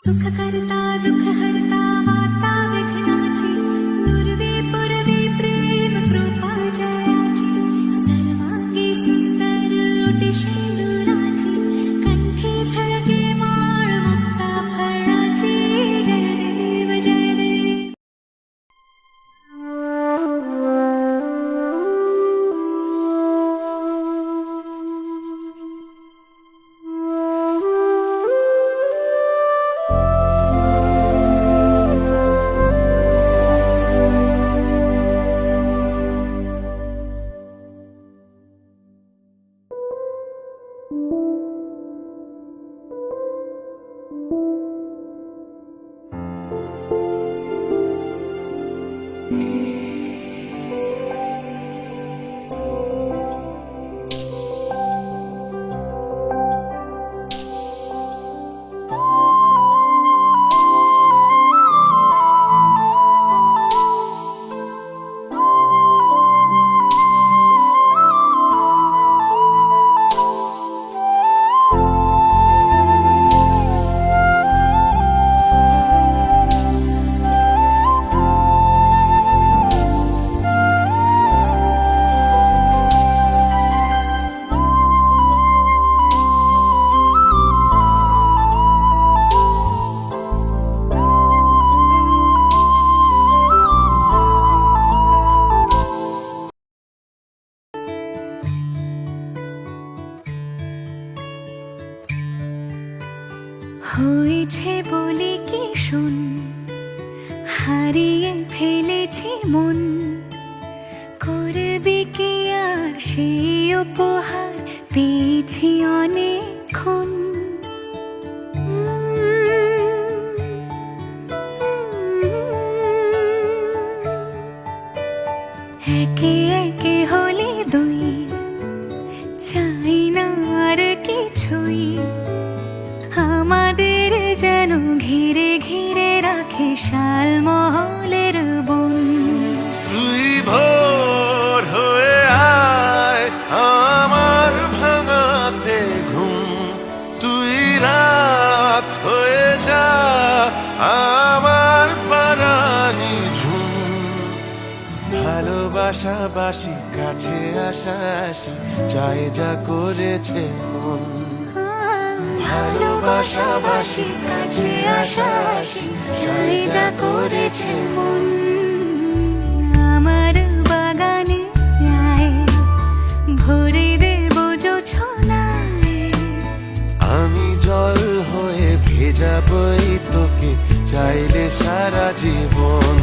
सुख करता दुख हरता वार्ता विघ्नाची दुर्वे पुरवे प्रेम कृपा जयाची सर्वांगी सुंदर ओटी शेंदुराची कंठी झळके माळ मुक्ता फळाची जय देव जय देव. হয়েছে বলে কি শোন হারিয়ে ফেলেছি মন করবে কি আর সেই উপহার পেয়েছি অনেকক্ষণ একে একে হলে দুই চাই না আর কিছুই আমাদের যেন ঘিরে ঘিরে রাখে শালমহলের বন. তুই ভোর হয়ে আয় আমার ভাঙাতে ঘুম, তুই রাত হয়ে যা আমার পারানি ঝুম. ভালোবাসা বাসি কাছে আসা আসি চাই যা করেছে মন. ভালোবাসাবাসি কাছে আসা আসি চাই যা করেছে মন. আমার বাগানে আয় ভরে দেব জোছনায় আমি জল হয়ে ভেজাবই তোকে চাইলে সারা জীবন.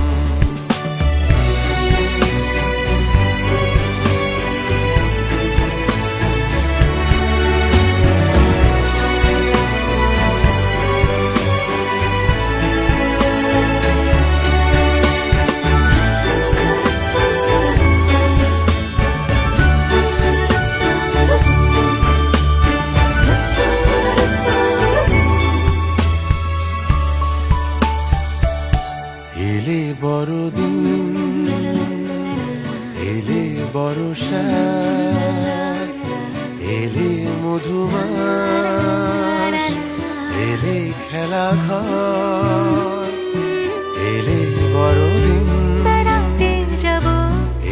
এলে বড়দিন এলে বর্ষা এলে মধুমাস এলে খেলা ঘর এলে বড়দিন বেড়াতে যাব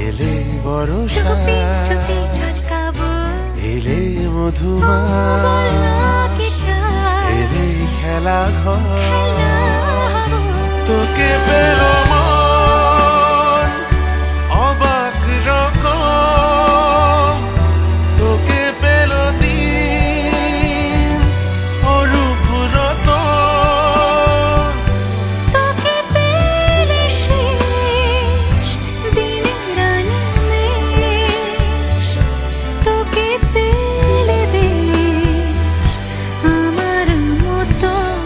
এলে বর্ষা চুপি চুপি ঝলকাবো এলে মধুমাস কি চাই এলে খেলা ঘর. হবো তোকে পেলো মন অবাক রকম, তোকে পেলো দিন অরূপ রতন. তোকে পেলে শেষ দিনের আনিমেষ তোকে পেলে বেশ আমার মতন.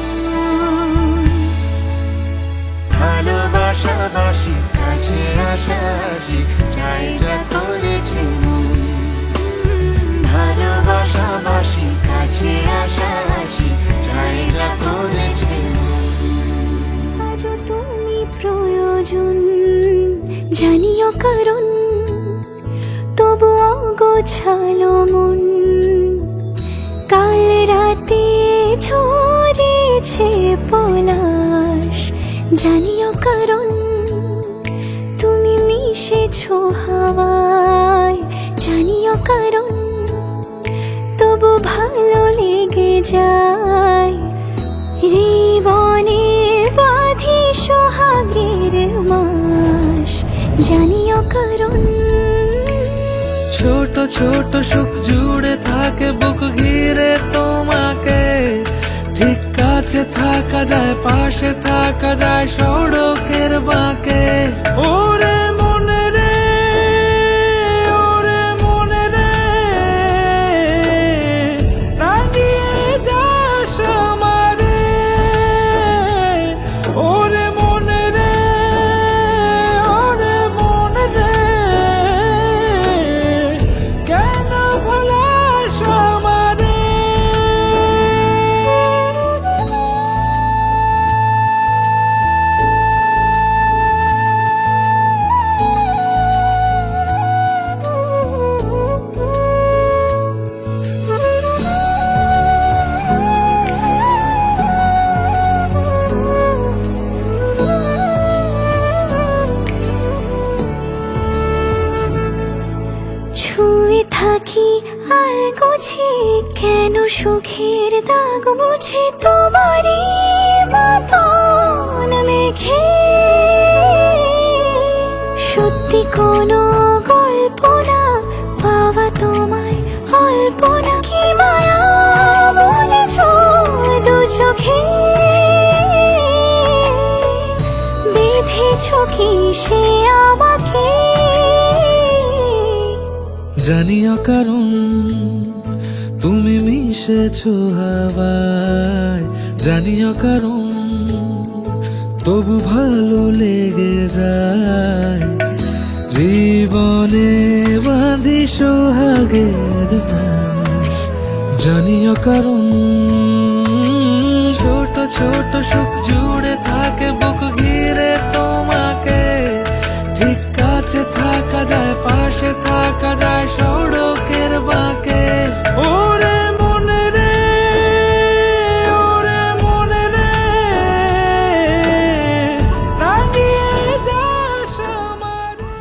ভালোবাসাবাসি কাছে আসা আসি চাই যা করেছি মন. ভালোবাসাবাসি কাছে আসা আসি চাই যা করেছি মন. আজও তুমি প্রয়োজন জানিও কারণ তবু অগোছালো মন কাল রাতে ঝরে হয়েছে পলাশ, জানিও কারণ তুমি মিশেছো হাওয়ায়, জানিও কারণ তবু ভালো লেগে যায়। জীবনে বাঁধি সোহাগের মাস, জানিও কারণ ছোট ছোট সুখ জুড়ে থাকে বুক ঘিরে তোমাকে, ঠিক কাছে থাকা যায়, পাশে থাকা যায় সড়কের বাঁকে। ওরে মনে রে, ওরে মনে রে, রাঙিয়ে যাস আমারে। ওরে মনে রে, ওরে মনে রে, কেন ভোলাস আমারে। ছুঁয়ে থাকি আর গুছি, কেন সুখের দাগ মুছে তোমারই মতন মেঘে। সত্যি কোনো গল্প না পাওয়া তোমায়, অল্প না কি মায়া বলেছ দু চোখে। বেঁধেছ কি সে আমাকে, জানিও কারণ তুমি মিশেছো হাওয়ায়, জানিও কারণ তবু ভালো লেগে যায়। জীবনে বাঁধি সোহাগের মাস, জানিও কারণ ছোট ছোট সুখ জুড়ে থাকে বুক ঘিরে তোমাকে, ঠিক কাছে থাকা যায়, পাশে থাকা যায় সড়কের বাঁকে। ওরে মনে রে, ওরে মনে রে, রাঙিয়ে যাস আমারে।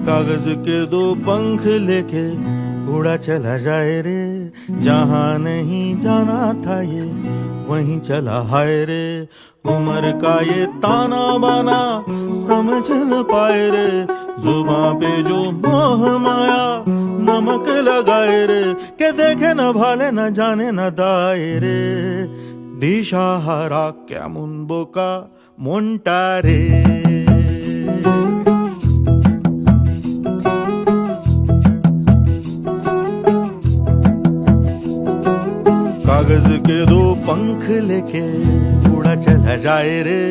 कागज के दो पंख लेके उड़ा चला जाए रे, जहाँ नहीं जाना था ये वहीं चला हाय रे। उम्र का ये ताना बाना समझ न पाए रे, जुबां पे जो मोह माया नमक लगाए रे। के देखे न भाले न जाने न दाए रे, दिशा हारा केमन बोका মনটা রে। कागज के दो पंख लेके उड़ा चला जाए रे,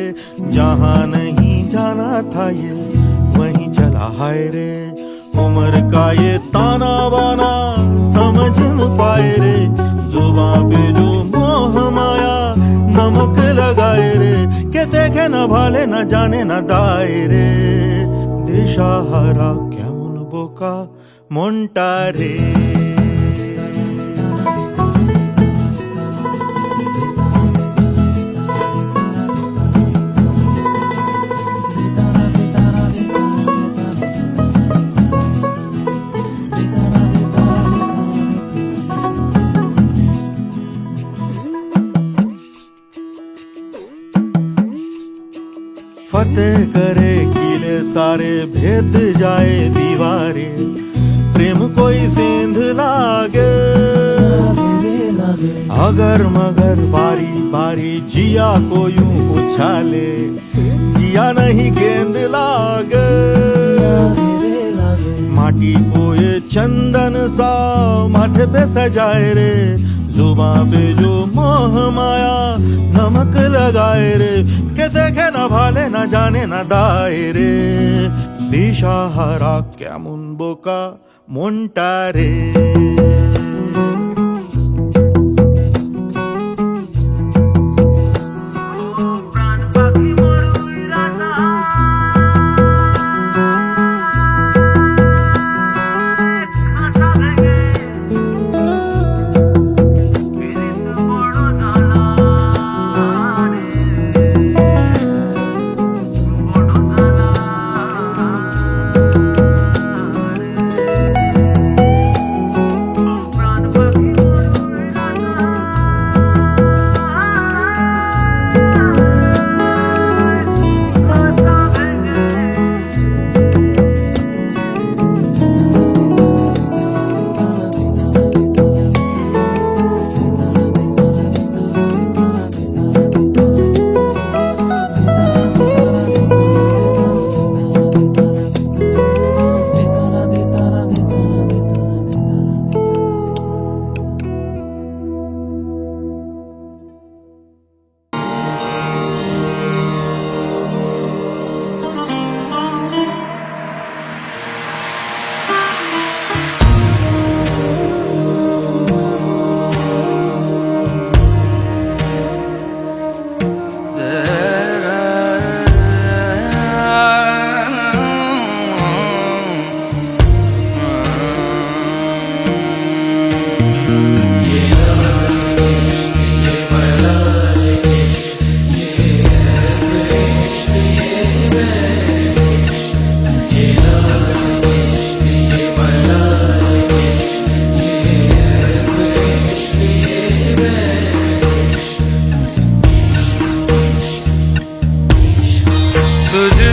जहाँ नहीं जाना था ये वहीं चला हाय रे। उम्र का ये ताना बाना समझ न पाए रे, जुबां पे जो मोह माया नमक लगाए रे। के देखे न भाले न जाने न दाए रे, दिशा हारा केमन बोका মনটা রে। फतेह करे किले सारे, भेद जाए दीवारे, प्रेम कोई सेंध लागे। मगर बारी बारी जिया को यूं उछाले, जिया नहीं गेंद लागे, माटी को ये चंदन सा माथे पे सजाए रे, जुबां पे जो मोह माया नमक लगाए रे, के देखे न भाले न जाने न दाए रे, दिशाहारा केमन बोका মনটা রে।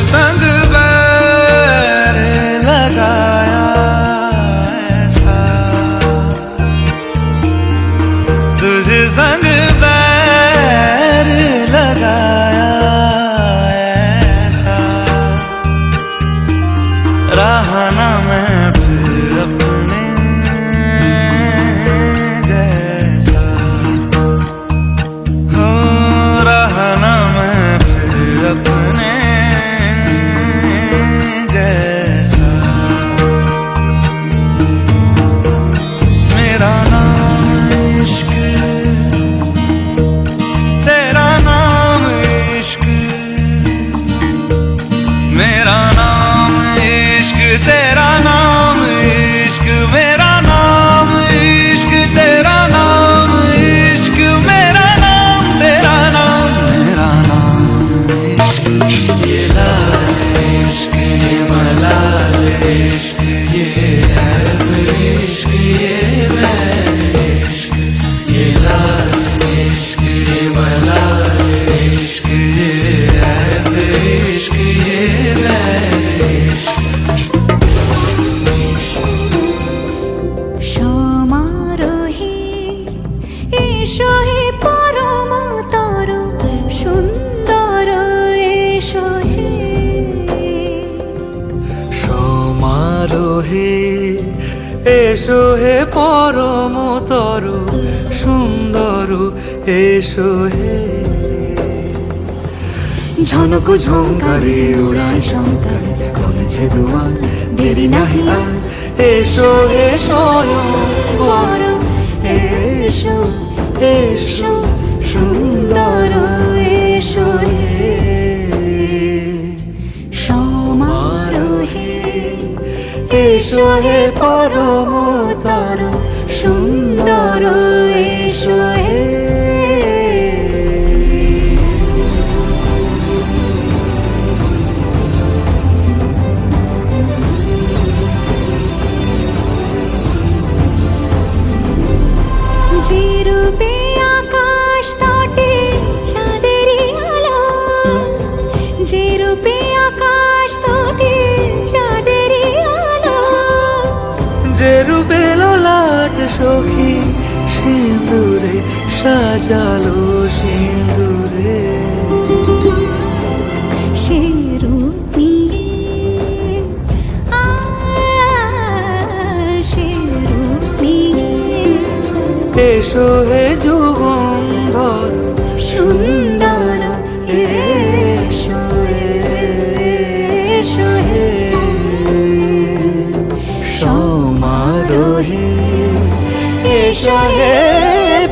संग बैर लगाया ऐसा, तुझ संग बैर लगाया ऐसा, रहा ना मैं फिर अपने जैसा, हो रहा ना मैं फिर अपने এসো হে পরমতর সুন্দর, এসো হে ঝনক ঝঙ্কারে উড়ায় শঙ্কারে, কমেছে দুয়ার দেরি নাহি আর, এসো হে স্বয়ং পর, এসো এসো সুন্দর, এসো হে সমারোহে, এসো হে পরমতর সুন্দর, এসো হে যে রূপে আকাশ তটে চাঁদেরই আলো, যে রূপে আকাশ তটে চাঁদেরই আলো, যে রূপে ললাট সখী সিঁদুরে সাজালো সিঁদুরে। সে রূপ নিয়ে, সে রূপ নিয়ে এসো হে যুগন্ধর সুন্দর, এসো এসো হে সমারোহে, এসো হে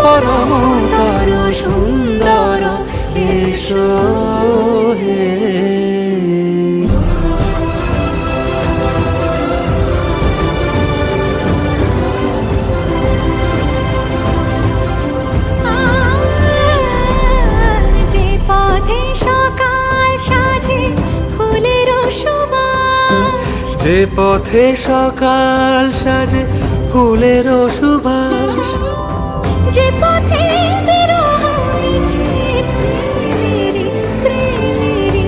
পরমতর সুন্দর, এসো হে। যে পথে সকাল সাজে ফুলের সুবাস, যে পথে সকাল সাজে ফুলের সুবাস, যে পথে বিরহ মিছে প্রেমেরই প্রেমেরই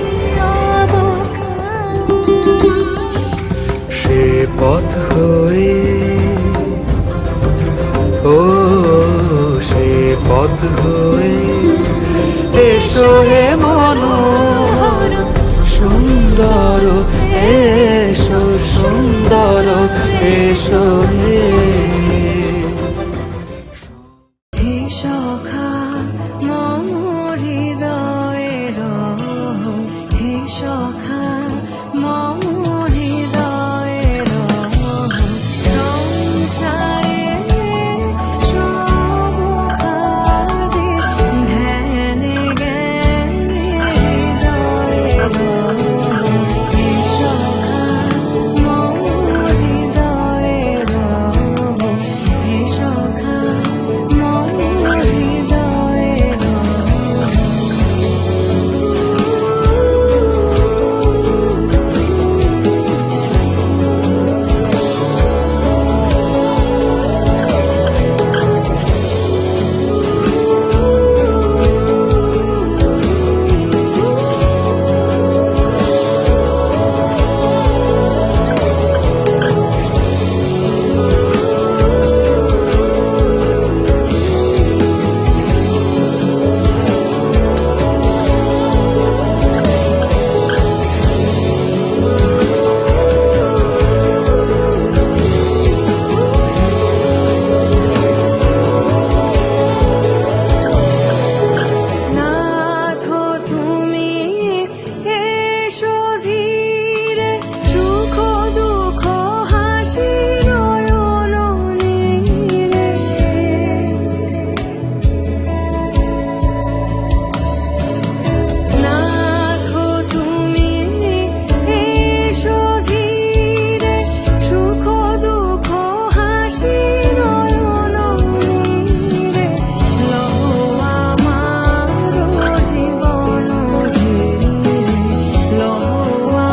অবকাশ, সে পথ হয়ে, ও সে পথ হয়ে এসো হে মনোহর সুন্দর, এসো সুন্দর, এসো হে। হে সখা মম হৃদয়ের, হে সখা মম হৃদয়ের সংসারে সব কাজে ধ্যানে জ্ঞানে হৃদয়ের, হে সখা মম হৃদয়ের, হে সখা মম হৃদয়ের। নাথ তুমি এসো ধীরে, সুখ দুঃখ হাসি নয়ন নীরে, নাথ তুমি এসো ধীরে, সুখ দুঃখ হাসি নয়ন নীরে, লও আমার জীবন ধীরে, লও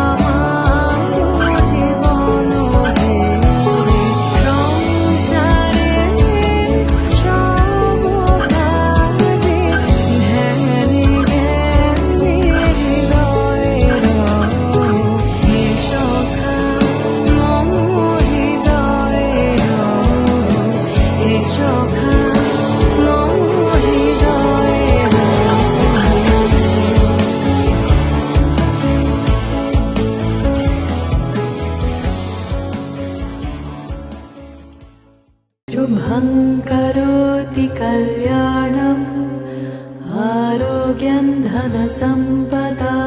আমার জীবন ধীরে, সংসারে সব কাজে ধ্যানে জ্ঞানে হৃদয়ের, হে সখা মম হৃদয়ের, হে সখা মম হৃদয়ের। शुभं करोति कल्याणम् आरोग्यं धनसम्पदा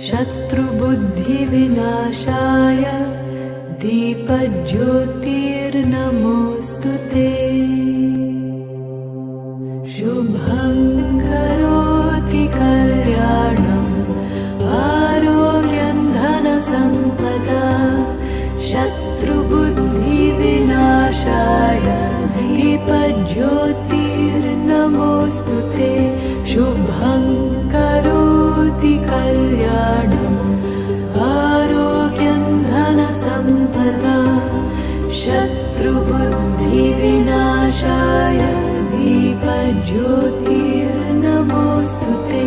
शत्रुबुद्धिविनाशाय दीपज्योतिर्नमोऽस्तु ते। शुभं करोति कल्याणम् आरोग्यं धनसम्पदा शत्रुबुद्धिविनाशाय दीपज्योतिर्नमोऽस्तु ते। शुभं करोति कल्याणम् आरोग्यं धनसम्पदा शत्रुबुद्धिविनाशाय दीपज्योतिर्नमोऽस्तु ते,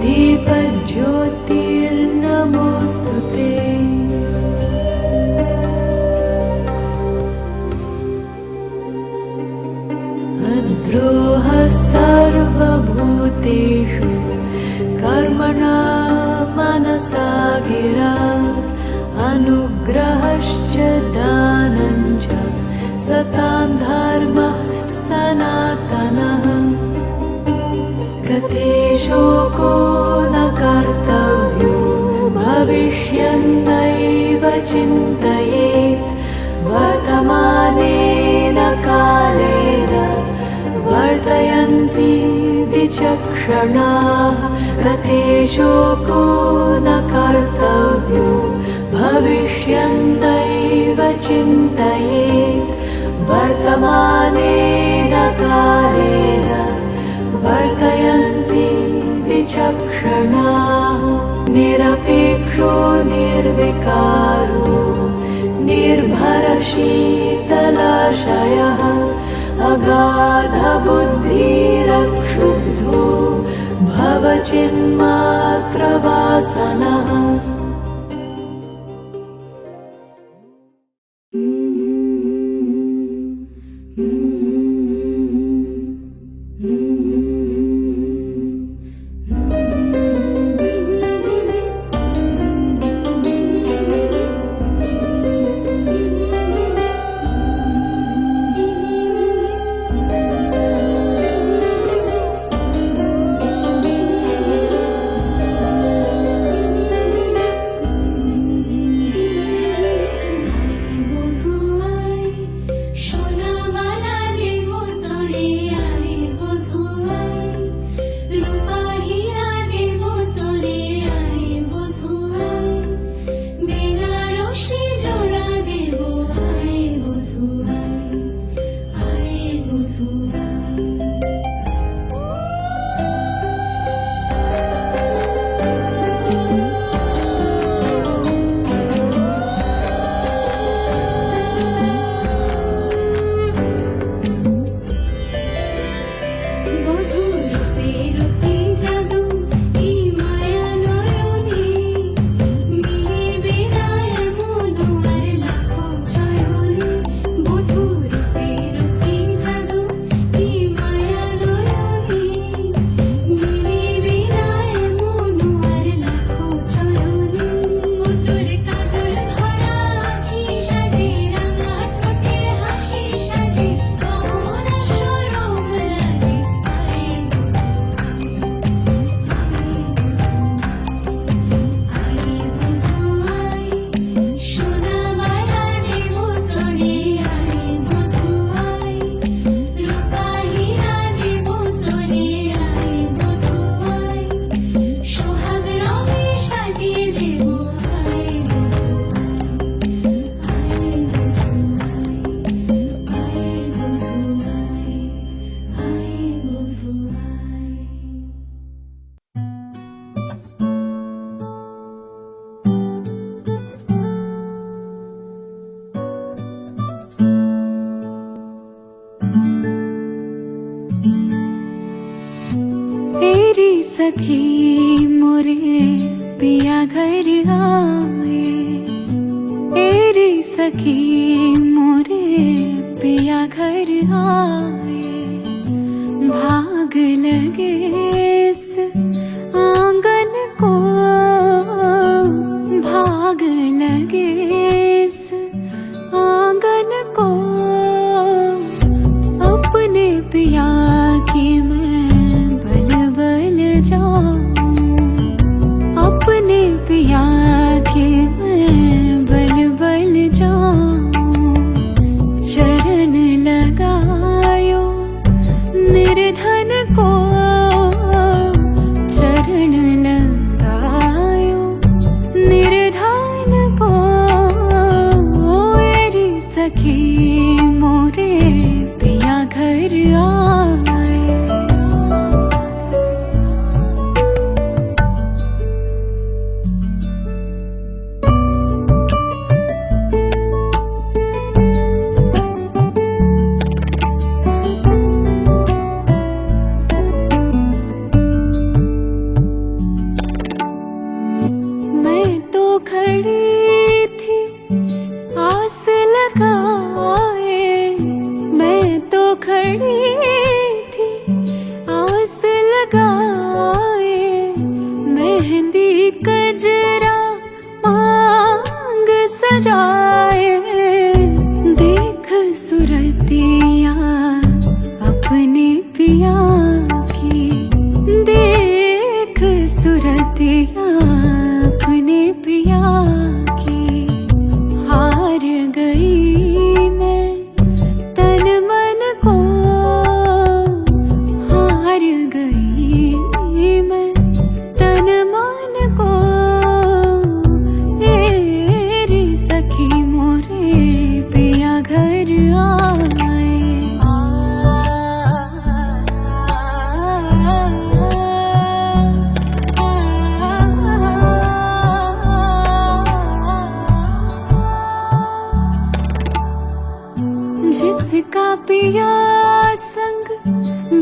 दीपज्योतिर्नमोऽस्तु ते। द्रोहः सर्वभूतेषु कर्मणा मनसा गिरा अनुग्रहश्च दानं च सतां धर्मः सनातनः कथे शोको न कर्तव्यो भविष्यन्नैव चिन्तयेत् वर्तमानेन कालेन वर्तयन्ति विचक्षणाः कथे शोको न कर्तव्यो भविष्यन्नैव चिन्तयेत् वर्तमानेन कालेन वर्तयन्ति विचक्षणाः निरपेक्षो निर्विकारो निर्भरशीतलाशयः अगाधबुद्धिरक्षुब्धो भवचिन्मात्रवासनः सखी मोरे पिया घर आए तेरी सखी मोरे पिया घर आए भाग लगे इस आंगन को भाग लगे इस आंगन को अपने पिया की मैं बल बल जाऊं अपने पिया के मैं बल बल जाऊं चरण लगायो निर्धन को चरण लगायो निर्धन को मेरी सखी मोरे पिया घर आए खड़ी थी आस लगाए मैं तो खड़ी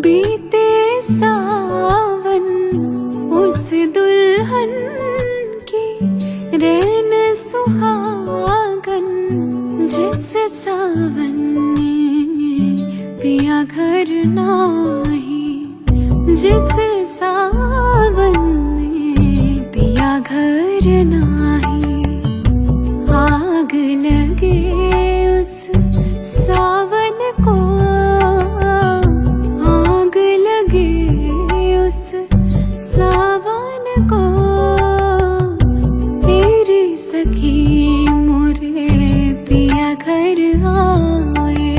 बीते सावन उस दुल्हन की रैन सुहागन जिस सावन में पिया घर नाही, जिस सावन में पिया घर नाही। आग लगे उस सावन को, आग लगे उस सावन को। तेरी सखी मोरे पिया घर आए,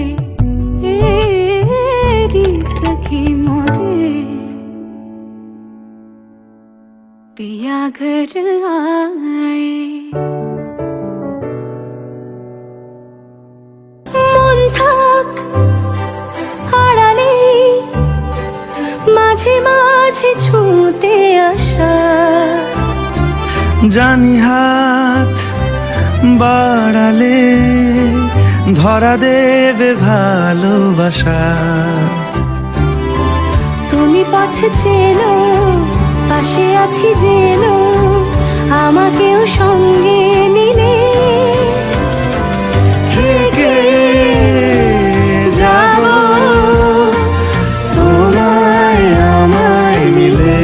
तेरी सखी मोरे पिया घर आए। মন থাক আড়ালে, মাঝে মাঝে ছুঁতে আসা। জানি হাত বাড়ালে ধরা দেবে ভালোবাসা। তুমি পথ চেনো, পাশে আছি জেনো, আমাকেও সঙ্গে নিলে থেকে যাব তোমায় আমায় মিলে,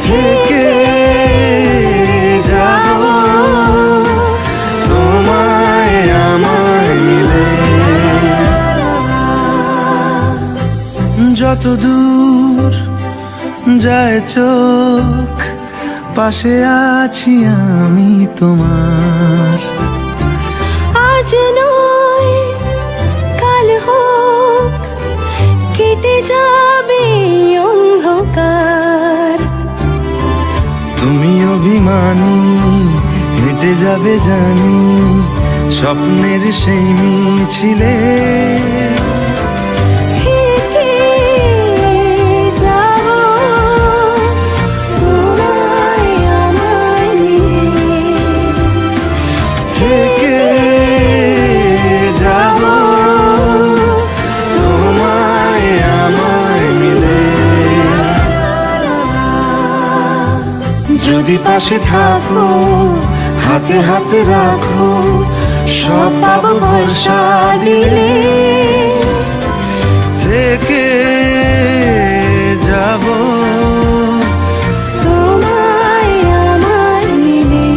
থেকে যাব তোমায় আমায় মিলে। যত দূর যায় চোখ, পাশে আছি আমি তোমার। আজ নয় কাল হোক, কেটে যাবে অন্ধকার। তুমি অভিমানী হেঁটে যাবে জানি, স্বপ্নের সেই মিছিলে। থেকে যাব তোমায় আমায় মিলে, থেকে যাব তোমায় আমায় মিলে। যদি পাশে থাকো, হাতে হাতে রাখো, সব পাবো ভরসা দিলে। থেকে যাব তোমায় আমায় মিলে,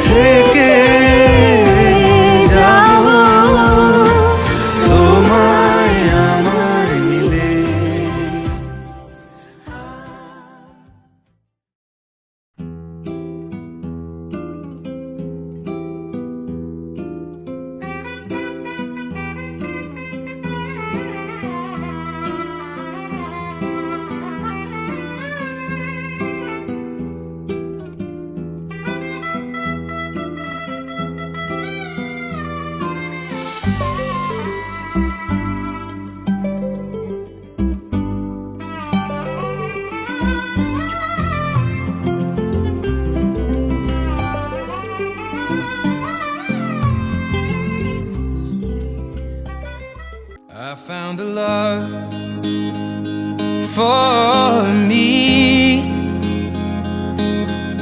থেকে যাব তোমায় আমায় মিলে। I found a love for me.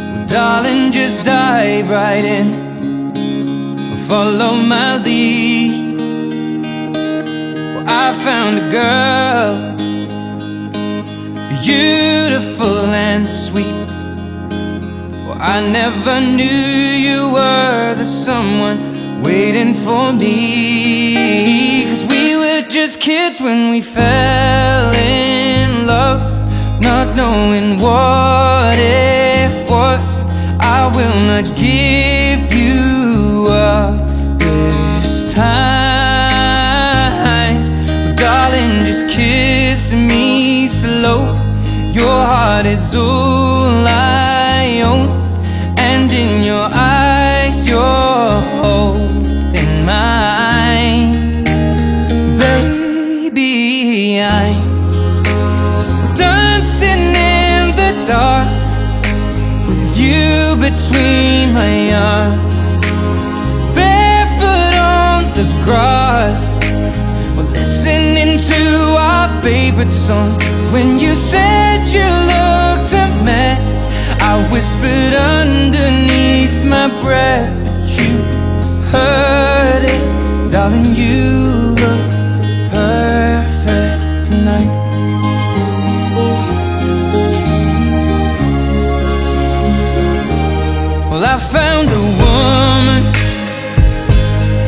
Well, darling, just dive right in, follow my lead. Well, I found a girl, beautiful and sweet. Well, I never knew you were the someone waiting for me. 'Cause we were just kids when we fell in love, not knowing what it was. I will not give you up this time. Darling, just kiss me slow. Your heart is all I own, and in your eyes you're holding mine. Baby, I'm dancing in the dark with you between my arms, barefoot on the grass. Well, listen favorite song. When you said you looked a mess, I whispered underneath my breath, but you heard it. Darling, you look perfect tonight. Well, I found a woman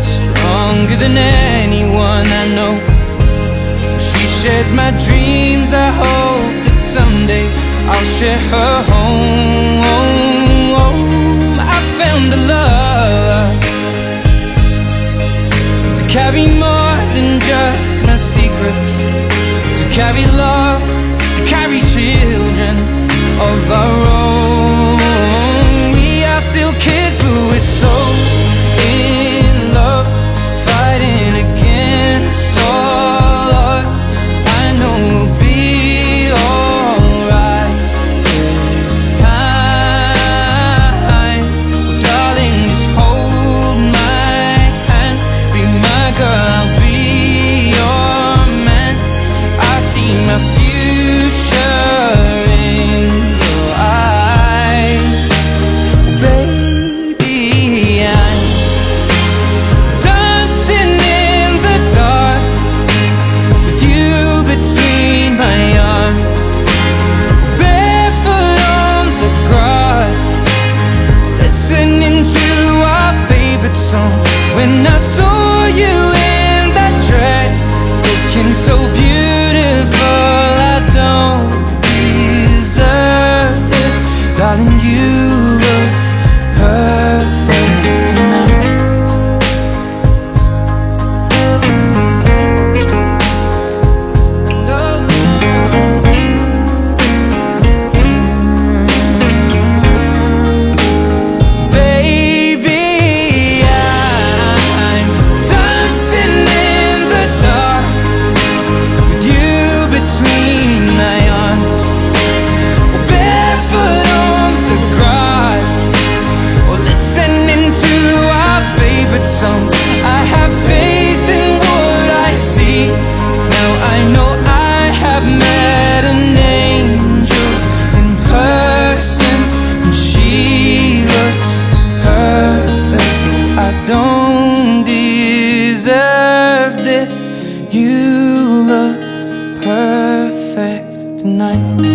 stronger than anyone I know. She shares my dreams. I hope that someday I'll share her home. I found a love to carry more than just my secrets, to carry love, to carry children of our own. We are still kids, but we're so in love, fighting against all odds. I know we'll be alright this time. Oh, darling, just hold my hand, be my girl, I'll be your man. I see my future in your eyes. Baby, I'm dancing in the dark with you between my arms, barefoot on the grass, listening to our favorite song. When I saw you in that dress, looking so beautiful, I don't deserve this. Darling, you look perfect tonight. Baby, I'm dancing in the dark with you between my arms, barefoot on the grass, or listening to our favorite song. I have faith in what I see. Now I know I have met an angel in person, and she looks perfect. I don't deserve this. You look perfect tonight.